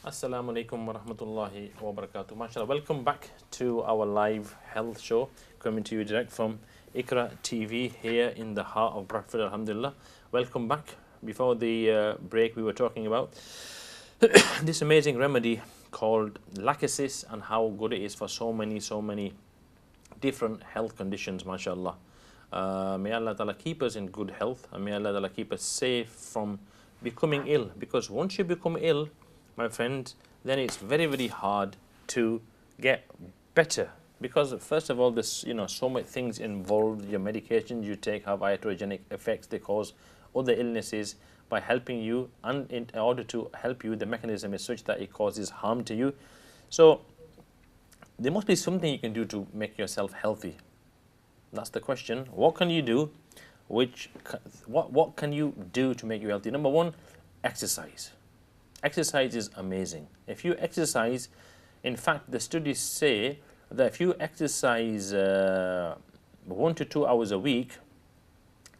Assalamu alaikum wa rahmatullahi wa barakatuh. MashaAllah. Welcome back to our live health show coming to you direct from Ikra TV here in the heart of Bradford, alhamdulillah. Welcome back. Before the break, we were talking about this amazing remedy called lachesis and how good it is for so many different health conditions, mashallah. May Allah Ta'ala keep us in good health and may Allah Ta'ala keep us safe from becoming ill, because once you become ill, my friend, then it's very hard to get better, because first of all, there's so many things involved. Your medications you take have iatrogenic effects. They cause other illnesses by helping you, and in order to help you, the mechanism is such that it causes harm to you. So there must be something you can do to make yourself healthy. That's the question. What can you do? What can you do to make you healthy? Number one, exercise. Exercise is amazing. If you exercise, in fact, the studies say that if you exercise 1 to 2 hours a week,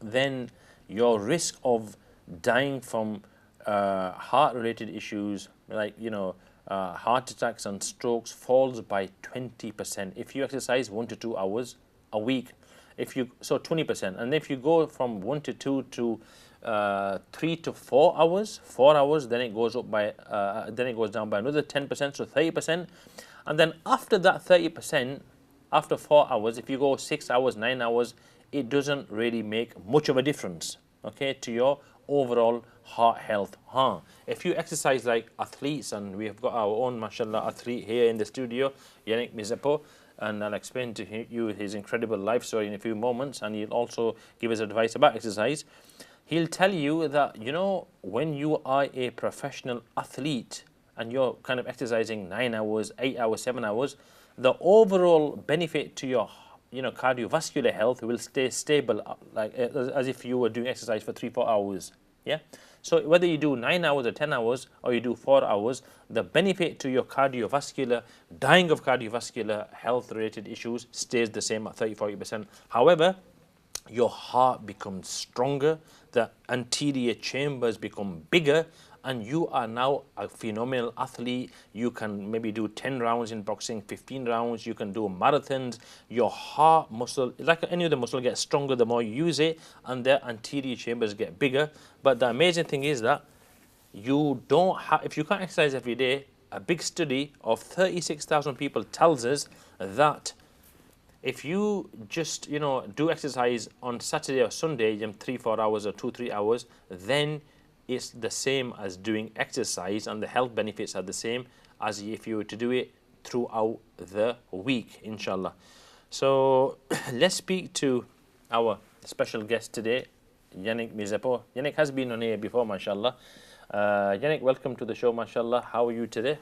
then your risk of dying from heart-related issues like heart attacks and strokes falls by 20%. If you exercise 1 to 2 hours a week, so 20%, and if you go from 1 to 2 to 3 to 4 hours, then it goes up by then it goes down by another 10%, so 30%. And then after that 30%, after 4 hours, if you go 6 hours, 9 hours, it doesn't really make much of a difference, okay, to your overall heart health. If you exercise like athletes, and we have got our own mashallah athlete here in the studio, Yannick Mizepo, and I'll explain to you his incredible life story in a few moments, and he'll also give us advice about exercise. He'll tell you that, when you are a professional athlete and you're kind of exercising 9 hours, 8 hours, 7 hours, the overall benefit to your cardiovascular health will stay stable, like as if you were doing exercise for 3-4 hours. Yeah. So whether you do 9 hours or 10 hours or you do 4 hours, the benefit to your dying of cardiovascular health related issues stays the same at 30-40%. However, your heart becomes stronger, the anterior chambers become bigger, and you are now a phenomenal athlete. You can maybe do 10 rounds in boxing, 15 rounds, you can do marathons. Your heart muscle, like any other muscle, gets stronger the more you use it, and the anterior chambers get bigger. But the amazing thing is that you don't have, if you can't exercise every day, a big study of 36,000 people tells us that if you just do exercise on Saturday or Sunday, 3-4 hours or 2-3 hours, then it's the same as doing exercise, and the health benefits are the same as if you were to do it throughout the week, inshallah. So let's speak to our special guest today, Yannick Mizepo. Yannick has been on here before, mashallah. Yannick, welcome to the show, mashallah. How are you today?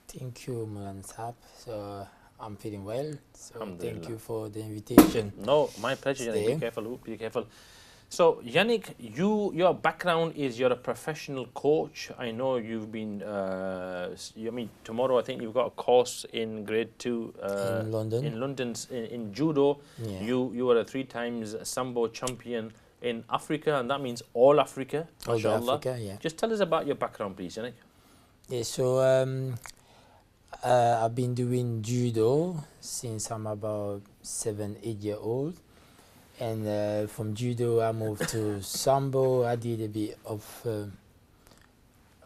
Thank you, Mulan Saab. So I'm feeling well. So thank you for the invitation. No, my pleasure, Yannick. Be careful, be careful. So Yannick, your background is you're a professional coach. I know you've been, tomorrow I think you've got a course in grade 2 in London. In judo. Yeah. You were a 3 times Sambo champion in Africa, and that means all Africa. All Africa, yeah. Just tell us about your background, please, Yannick. Yeah, so I've been doing judo since I'm about 7-8 years old. And from judo, I moved to sambo. I did a bit of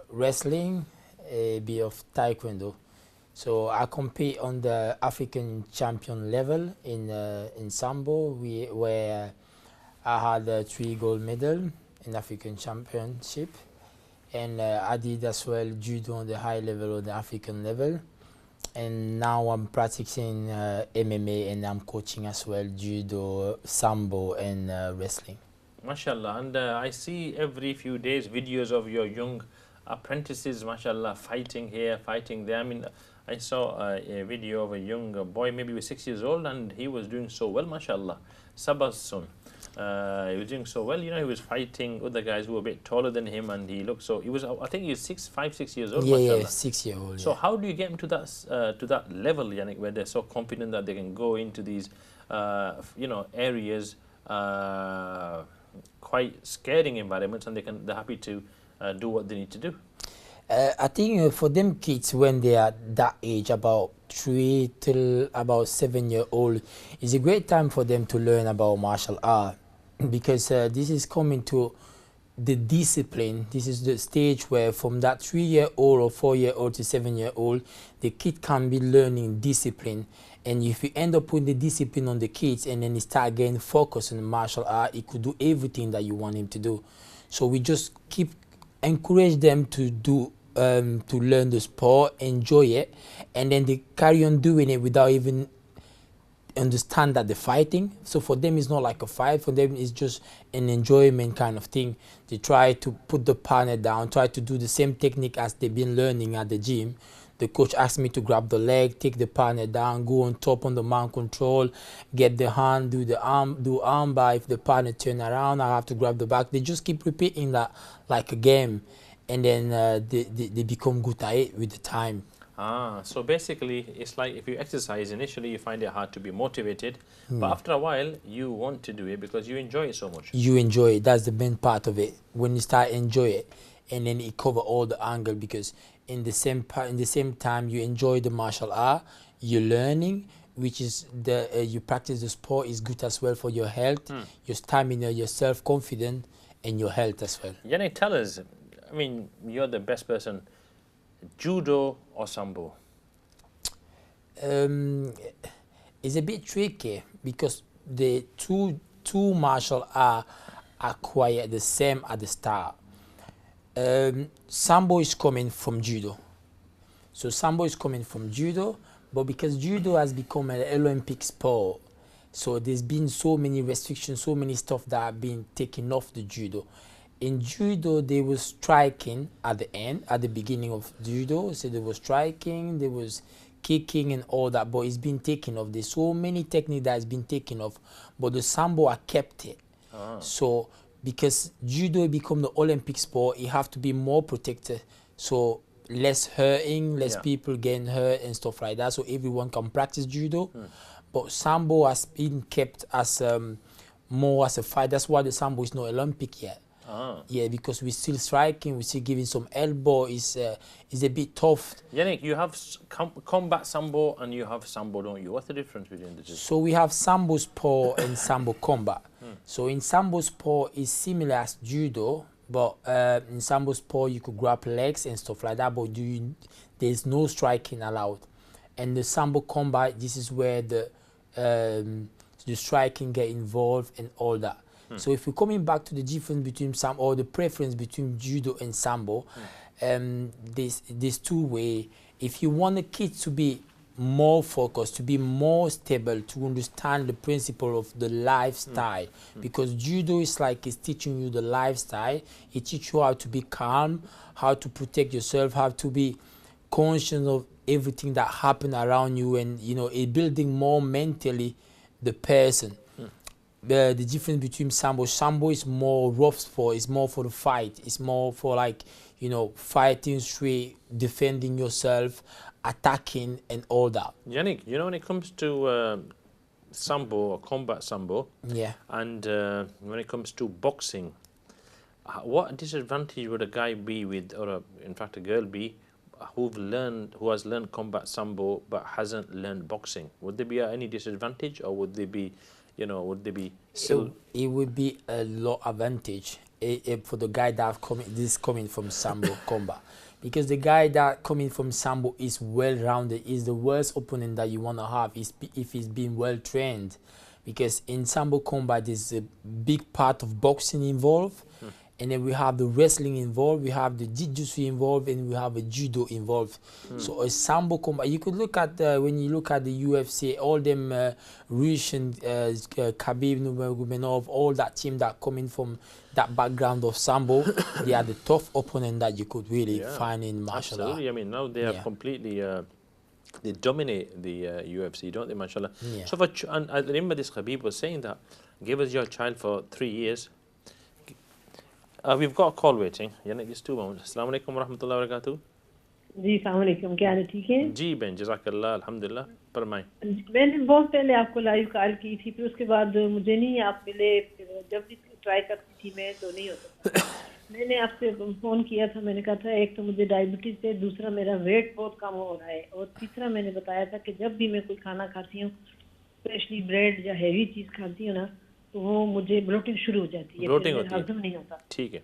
wrestling, a bit of taekwondo. So I compete on the African champion level in sambo, where I had 3 gold medals in African championship. And I did as well judo on the high level or the African level. And now I'm practicing MMA, and I'm coaching as well judo, sambo, and wrestling. Mashallah. And I see every few days videos of your young apprentices, mashallah, fighting here, fighting there. I mean, I saw a video of a young boy, maybe he was 6 years old, and he was doing so well, mashallah. Sabah's son. He was doing so well, he was fighting other guys who were a bit taller than him, and he looked so, I think he was 6 years old. Yeah, 6 years old. So how do you get him to that level, Yannick, where they're so confident that they can go into these areas, quite scaring environments, and they're happy to do what they need to do? I think for them kids when they are that age, about 3 till about 7 year old, is a great time for them to learn about martial art because this is coming to the discipline. This is the stage where from that 3 year old or 4 year old to 7 year old, the kid can be learning discipline. And if you end up putting the discipline on the kids and then he start getting focused on martial art, he could do everything that you want him to do. So we just keep encourage them to do to learn the sport, enjoy it, and then they carry on doing it without even understand that they're fighting. So for them it's not like a fight, for them it's just an enjoyment kind of thing. They try to put the partner down, try to do the same technique as they've been learning at the gym. The coach asked me to grab the leg, take the partner down, go on top on the mount control, get the hand, do arm bar. If the partner turn around, I have to grab the back. They just keep repeating that like a game, and then they become good at it with the time. So basically it's like if you exercise initially you find it hard to be motivated, but after a while you want to do it because you enjoy it so much. You enjoy it. That's the main part of it. When you start enjoy it, and then it cover all the angle, because in the same time you enjoy the martial art, you're learning, which is you practice the sport is good as well for your health, your stamina, your self-confidence, and your health as well. Yannick, tell us, I mean, you're the best person, judo or sambo? It's a bit tricky because the two martial art are quite the same at the start. Sambo is coming from judo. So sambo is coming from judo, but because judo has become an Olympic sport, so there's been so many restrictions, so many stuff that have been taken off the judo. In judo, they were striking at the end, at the beginning of judo. So they were striking, there was kicking and all that, but it's been taken off. There's so many techniques that has been taken off, but the sambo are kept it. So because judo become the Olympic sport, you have to be more protected. So less hurting, less people getting hurt and stuff like that. So everyone can practice judo. But sambo has been kept as more as a fight. That's why the sambo is not Olympic yet. Yeah, because we're still striking, we're still giving some elbow. Is a bit tough. Yannick, you have combat sambo and you have sambo, don't you? What's the difference between the two? So we have sambo sport and sambo combat. So in sambo sport is similar as judo, but in sambo sport you could grab legs and stuff like that, but there's no striking allowed. And the sambo combat, this is where the striking get involved and all that. So if we're coming back to the difference between or the preference between judo and sambo, there's two ways. If you want the kids to be more focused, to be more stable, to understand the principle of the lifestyle, because judo is like it's teaching you the lifestyle. It teaches you how to be calm, how to protect yourself, how to be conscious of everything that happens around you, and it building more mentally the person. The difference between sambo is more rough sport, it's more for the fight, it's more for like fighting straight, defending yourself, attacking and all that. Yannick, when it comes to sambo or combat sambo, and when it comes to boxing, what disadvantage would a guy be with, or in fact a girl be, who has learned combat sambo but hasn't learned boxing? Would there be any disadvantage, or would they be still? It would be a lot advantage for the guy that coming from sambo combat, because the guy that coming from sambo is well-rounded, is the worst opponent that you want to have if he's been well trained, because in sambo combat there's a big part of boxing involved. And then we have the wrestling involved, we have the jiu-jitsu involved, and we have a judo involved. So a sambo combat, you could look at when you look at the UFC, all them Russian, Khabib Nurmagomedov, all that team that coming from that background of sambo, they are the tough opponent that you could really find in martial art. Absolutely. I mean, now they are completely. They dominate the UFC, don't they, mashallah? So and I remember this Khabib was saying that, give us your child for 3 years. We've got a call waiting. Yannick, just 2 moments. Assalamu alaikum wa rahmatullahi wa barakatuh. जी अस्सलाम वालेकुम, क्या हाल है? ठीक है जी बहन, जज़ाकल्लाह, अल्हम्दुलिल्लाह, फरमाएं। मैंने बहुत पहले आपको लाइव कॉल की थी, फिर उसके बाद मुझे नहीं आप मिले, फिर जब भी ट्राई करती थी मैं तो नहीं होता। میں نے آپ سے فون کیا تھا, میں نے کہا تھا ایک تو مجھے ڈائبٹیز ہے, دوسرا میرا ویٹ بہت کم ہو رہا ہے, اور تیسرا میں نے بتایا تھا کہ جب بھی میں کوئی کھانا کھاتی ہوں, اسپیشلی بریڈ یا ہیوی چیز کھاتی ہوں نا, تو وہ مجھے بلوٹنگ شروع ہو جاتی ہے, پھر بلوٹنگ میرا ہوتی ہے. ہضم نہیں ہوتا. ٹھیک ہے,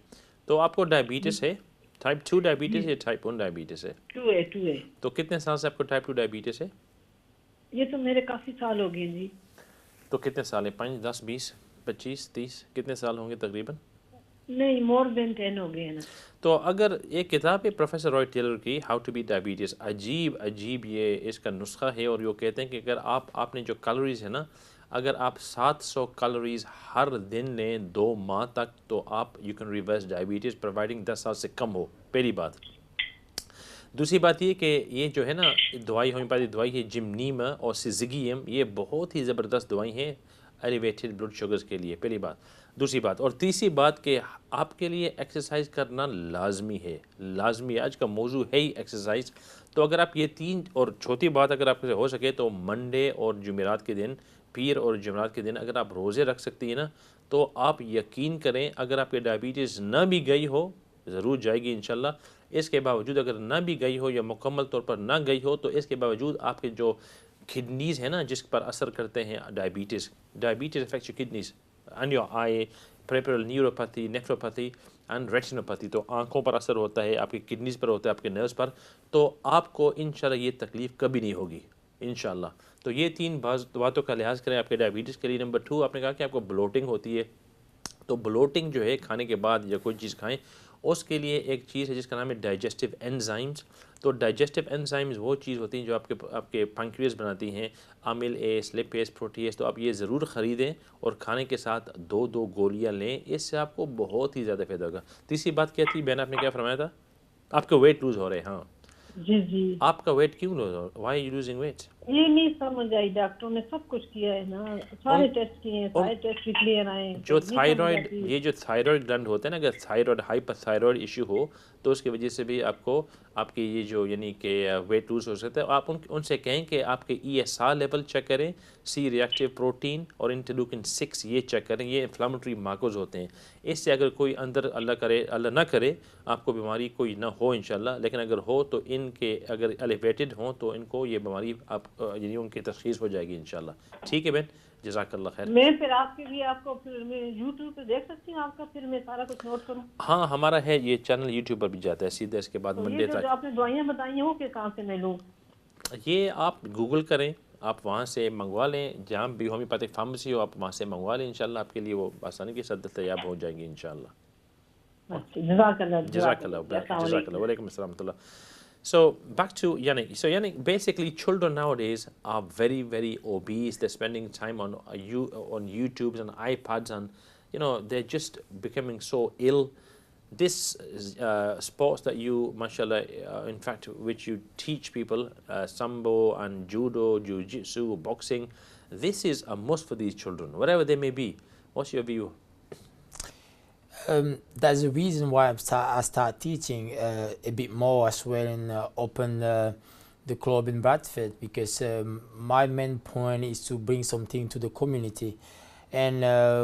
تو آپ کو ڈائبٹیز ہے, ٹائپ 2 ڈائبٹیز یا ٹائپ 1 ڈائبٹیز ہے؟ 2 ہے. تو کتنے سال سے آپ کو ٹائپ 2 ڈائبٹیز ہے؟ یہ تو میرے کافی سال ہو گئے جی. تو کتنے سال ہیں؟ 5 10 20 25 30 کتنے سال ہوں گے تقریباً؟ نہیں, مور دین 10 ہو گئے ہیں نا. تو اگر ایک کتاب ہے پروفیسر رائے ٹیلر کی, ہاؤ ٹو بی ڈائبٹیز, عجیب یہ اس کا نسخہ ہے, اور یہ کہتے ہیں کہ اگر آپ نے جو کیلوریز ہے نا, اگر آپ 700 کیلوریز ہر دن لیں 2 ماہ تک, تو آپ you can reverse diabetes providing 10 سال سے کم ہو. پہلی بات. دوسری بات یہ کہ یہ جو ہے نا دوائی, ہومیوپیتھی دوائی ہے جمنیم اور سزگیم, یہ بہت ہی زبردست دوائی ہیں ایلیویٹڈ بلڈ شوگرز کے لیے. پہلی بات. دوسری بات, اور تیسری بات کہ آپ کے لیے ایکسرسائز کرنا لازمی ہے, لازمی ہے. آج کا موضوع ہے ہی ایکسرسائز. تو اگر آپ یہ 3, اور چوتھی بات اگر آپ سے ہو سکے تو منڈے اور جمعرات کے دن, پیر اور جمعرات کے دن اگر آپ روزے رکھ سکتی ہیں نا, تو آپ یقین کریں اگر آپ کے ڈائبٹیز نہ بھی گئی ہو, ضرور جائے گی انشاءاللہ. اس کے باوجود اگر نہ بھی گئی ہو یا مکمل طور پر نہ گئی ہو, تو اس کے باوجود آپ کے جو کڈنیز ہیں نا جس پر اثر کرتے ہیں diabetes affects your kidneys and your eye, peripheral neuropathy, nephropathy and retinopathy, تو آنکھوں پر اثر ہوتا ہے, آپ کی کڈنیز پر ہوتا ہے, آپ کے نروز پر, تو آپ کو انشاءاللہ یہ تکلیف کبھی نہیں ہوگی انشاءاللہ. تو یہ 3 باتوں کا لحاظ کریں آپ کے ڈائبٹیز کے لیے. نمبر 2, آپ نے کہا کہ آپ کو بلوٹنگ ہوتی ہے, تو بلوٹنگ جو ہے کھانے کے بعد یا کوئی چیز کھائیں, اس کے لیے ایک چیز ہے جس کا نام ہے ڈائجسٹیو انزائمز. تو ڈائجسٹیو انزائمز وہ چیز ہوتی ہیں جو آپ کے پنکریاس بناتی ہیں, امیل ایس, لپیز, پروٹیز. تو آپ یہ ضرور خریدیں اور کھانے کے ساتھ 2 گولیاں لیں, اس سے آپ کو بہت ہی زیادہ فائدہ ہوگا. تیسری بات کیا تھی بہن, آپ نے کیا فرمایا تھا؟ آپ کا ویٹ لوز ہو رہے ہیں. ہاں, جی. آپ کا ویٹ کیوں لوز ہو, وائی یو لوزنگ ویٹ؟ یہ نہیں سمجھ آئی, ڈاکٹروں نے سب کچھ کیا ہے نا, سارے ٹیسٹ کیے ہیں, سارے ٹیسٹ بھی کلیئر آئے ہیں, جو نہیں سمجھ تھائرائڈ, آتی. یہ جو تھائرائڈ گلینڈ ہوتا ہے نا, اگر تھائرائڈ ہائپر تھائرائڈ ایشو ہو تو اس کی وجہ سے بھی آپ کی یہ جو یعنی کہ ویٹ لوز ہو سکتا ہے. آپ ان سے کہیں کہ آپ کے E S R level check کریں, سی ریئیکٹیو پروٹین اور انٹرلوکن 6 یہ چیک کریں. یہ انفلامٹری مارکرز ہوتے ہیں. اس سے اگر کوئی اندر اللہ نہ کرے آپ کو بیماری کوئی نہ ہو انشاءاللہ, لیکن اگر ہو تو ان کے اگر ایلیویٹڈ ہوں تو ان کو یہ بیماری یعنی ان کی تشخیص ہو جائے گی انشاءاللہ. ٹھیک ہے بہن, جزاک اللہ خیر. میں پھر آپ کے لیے آپ کو پھر میں یوٹیوب پہ دیکھ سکتی ہوں آپ کا, پھر میں سارا کچھ نوٹ کروں. ہاں, ہمارا ہے یہ چینل یوٹیوب پر بھی جاتا ہے سیدھا, اس کے بعد تو یہ منڈے جو تک. آپ نے دوائیاں بتائی ہیں وہ کہ کہاں سے میں لوں؟ یہ آپ گوگل کریں, آپ وہاں سے منگوا لیں, جہاں بھی ہومیوپیتھک فارمیسی ہو آپ وہاں سے منگوا لیں انشاءاللہ. آپ کے لیے وہ آسانی کے ساتھ دستیاب ہو جائیں گی انشاءاللہ. جزاک اللہ. جزاک اللہ, السلام جزاک اللہ, علیکم. وعلیکم السلام ورحمۃ اللہ. So back to Yani. So Yani, basically children nowadays are very, very obese. They're spending time on YouTubes and iPads, and they're just becoming so ill. This sports that you, mashallah, in fact, which you teach people, sambo and judo, jiu-jitsu, boxing, this is a must for these children, whatever they may be. What's your view? That's the reason why I start teaching a bit more as well, and open the club in Bradford, because my main point is to bring something to the community. And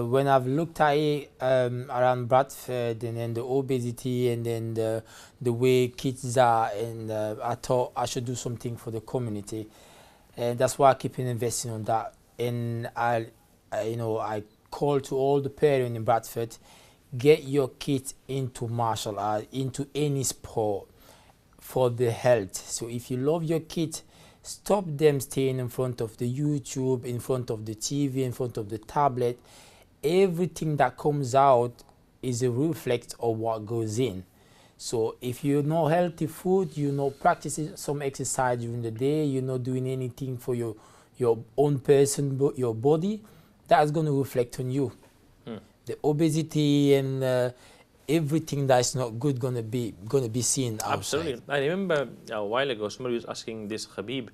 when I've looked at it around Bradford, and then the obesity, and then the way kids are, and I thought I should do something for the community, and that's why I keep investing on that. And I call to all the parents in Bradford, get your kids into martial art, into any sport for the health. So if you love your kids, stop them staying in front of the YouTube, in front of the TV, in front of the tablet. Everything that comes out is a reflex of what goes in. So if you're not healthy food, you're not practicing some exercise during the day, you're not doing anything for your own person, your body, that's going to reflect on you. The obesity and everything that's not good gonna be seen outside. Absolutely. I remember a while ago somebody was asking this Habib.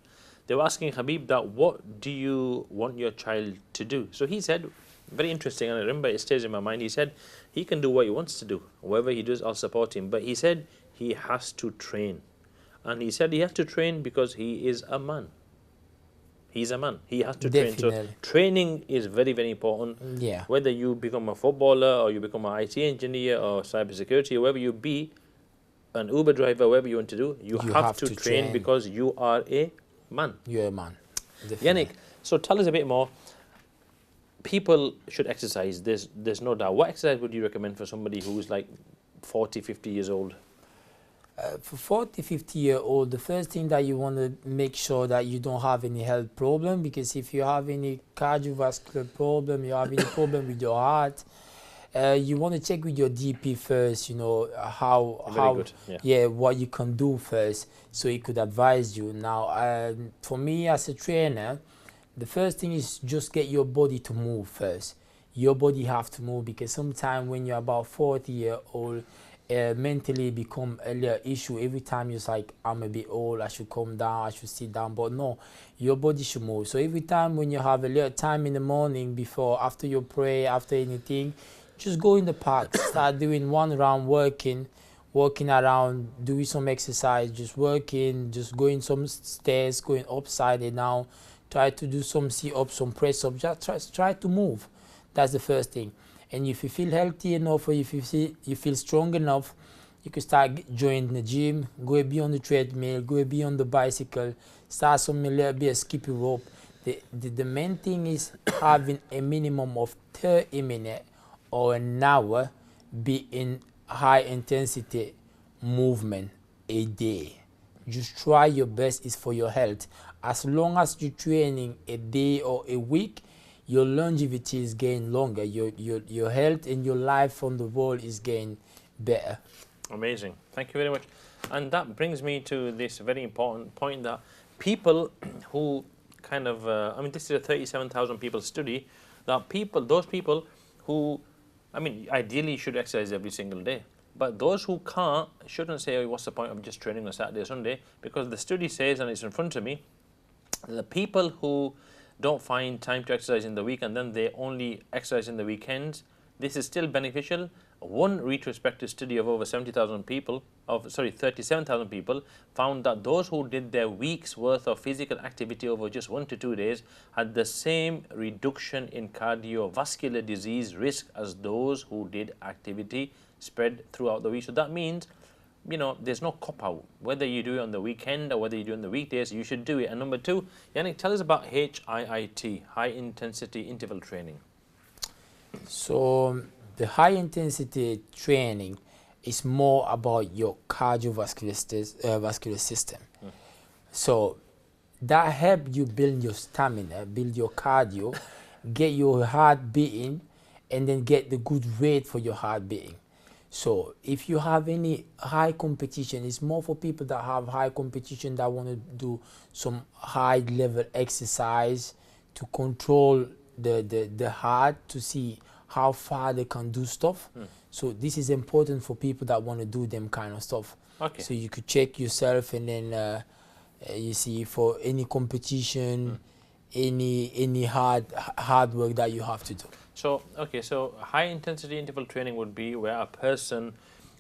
They were asking Habib that what do you want your child to do? So he said, very interesting, and I remember it stays in my mind. He said he can do what he wants to do. Whatever he does, I'll support him. But he said he has to train, and he said he has to train because he is a man. He's a man. He has to train. So Definitely. training is very, very important. Yeah. Whether you become a footballer or you become an IT engineer or cybersecurity, whoever you be, an Uber driver, whatever you want to do, you have to train because you are a man. You're a man. Definitely. Yannick, so tell us a bit more. People should exercise. There's no doubt. What exercise would you recommend for somebody who's like 40, 50 years old? For 40, 50-year-old, the first thing that you want to make sure that you don't have any health problem, because if you have any cardiovascular problem, you have any problem with your heart, you want to check with your GP first, you know, what you can do first, so he could advise you. Now, for me as a trainer, the first thing is just get your body to move first. Your body have to move, because sometimes when you're about 40-year-old, mentally become a little issue. Every time you're like, I'm a bit old, I should calm down, I should sit down. But no, your body should move. So every time when you have a little time in the morning, before, after you pray, after anything, just go in the park, start doing one round, working around, doing some exercise, just working, just going some stairs, going upside and down, try to do some sit-ups, some press-ups, just try to move. That's the first thing. And if you feel healthy enough, or if you feel strong enough, you can start joining the gym, go be on the treadmill, go be on the bicycle, start some little bit of skipping rope. The main thing is having a minimum of 30 minutes or an hour be in high intensity movement a day. Just try your best. It's for your health. As long as you're training a day or a week, your longevity is getting longer. Your health and your life on the world is getting better. Amazing. Thank you very much. And that brings me to this very important point, that people who kind of, I mean, this is a 37,000 people study, that those people who, I mean, ideally should exercise every single day. But those who can't shouldn't say, oh, what's the point of just training on Saturday or Sunday? Because the study says, and it's in front of me, the people who don't find time to exercise in the week and then they only exercise in the weekends, this is still beneficial. One retrospective study of over 37,000 people found that those who did their week's worth of physical activity over just 1 to 2 days had the same reduction in cardiovascular disease risk as those who did activity spread throughout the week. So that means, you know, there's no cop-out. Whether you do it on the weekend or whether you do it on the weekdays, you should do it. And number two, Yannick, tell us about HIIT, high intensity interval training. So the high intensity training is more about your cardiovascular vascular system. So that helps you build your stamina, build your cardio, get your heart beating, and then get the good rate for your heart beating. So if you have any high competition, it's more for people that have high competition, that want to do some high level exercise to control the heart, to see how far they can do stuff. So this is important for people that want to do them kind of stuff. Okay. So you could check yourself, and then you see for any competition, any hard work that you have to do. So, okay, so high intensity interval training would be where a person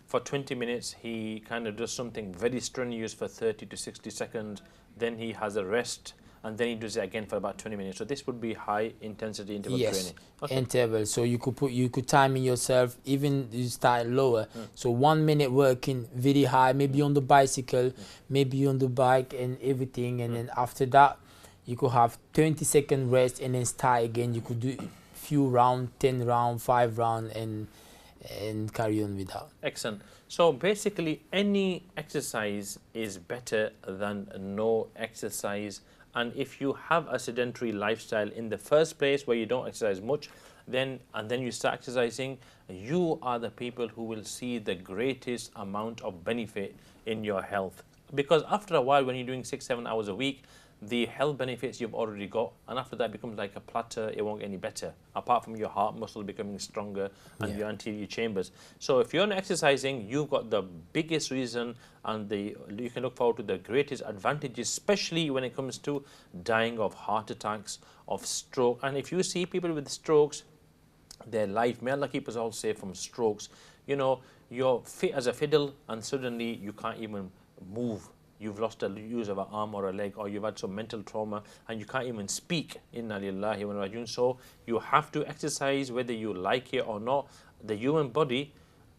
for 20 minutes, he kind of does something very strenuous for 30 to 60 seconds, then he has a rest, and then he does it again for about 20 minutes. So this would be high intensity interval training. Okay. Interval. So you could time in yourself, even you start lower. So 1 minute working very high, maybe on the bicycle, maybe on the bike and everything, and then after that you could have 20-second rest and then start again. You could do few round, 10 round, 5 round, and carry on with that. Excellent. So basically any exercise is better than no exercise. And if you have a sedentary lifestyle in the first place where you don't exercise much, then you start exercising, you are the people who will see the greatest amount of benefit in your health. Because after a while, when you're doing 6-7 hours a week, the health benefits you've already got, and after that becomes like a platter. It won't get any better, apart from your heart muscle becoming stronger and your anterior chambers. So if you're not exercising, you've got the biggest reason, and you can look forward to the greatest advantages, especially when it comes to dying of heart attacks, of stroke. And if you see people with strokes, their life, may Allah keep us all safe from strokes. You know, you're fit as a fiddle and suddenly you can't even move. you've lost a use of an arm or a leg, or you've had some mental trauma and you can't even speak. Inna lillahi wa inna ilaihi raji'un. So you have to exercise whether you like it or not. The human body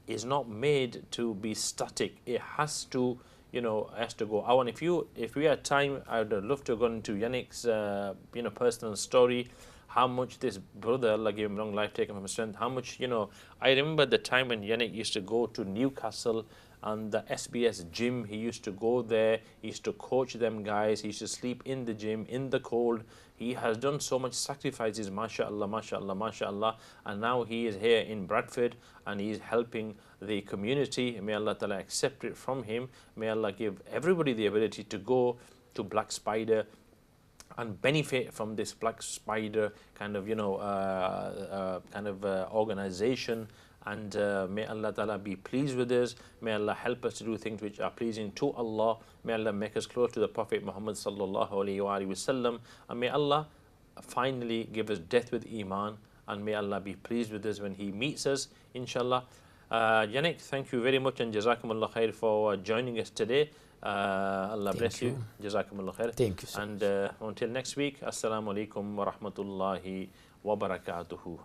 is not made to be static. It has to, has to go out. And if we had time, I would love to go into Yannick's, personal story. How much this brother, Allah give him long life, take him from strength. How much, I remember the time when Yannick used to go to Newcastle and the SBS gym. He used to go there. He used to coach them guys. He used to sleep in the gym in the cold. He has done so much sacrifices, mashallah, mashallah, mashallah. And now he is here in Bradford and he is helping the community. May Allah Ta'ala accept it from him. May Allah give everybody the ability to go to Black Spider and benefit from this Black Spider kind of, organization. And may Allah Ta'ala be pleased with us. May Allah help us to do things which are pleasing to Allah. May Allah make us close to the Prophet Muhammad sallallahu alayhi wa sallam. And may Allah finally give us death with Iman. And may Allah be pleased with us when He meets us, inshallah. Yannick, thank you very much, and Jazakumullah khair for joining us today. Allah bless you. Jazakumullah khair. Thank you so much. Until next week, Assalamu alaikum wa rahmatullahi wa barakatuhu.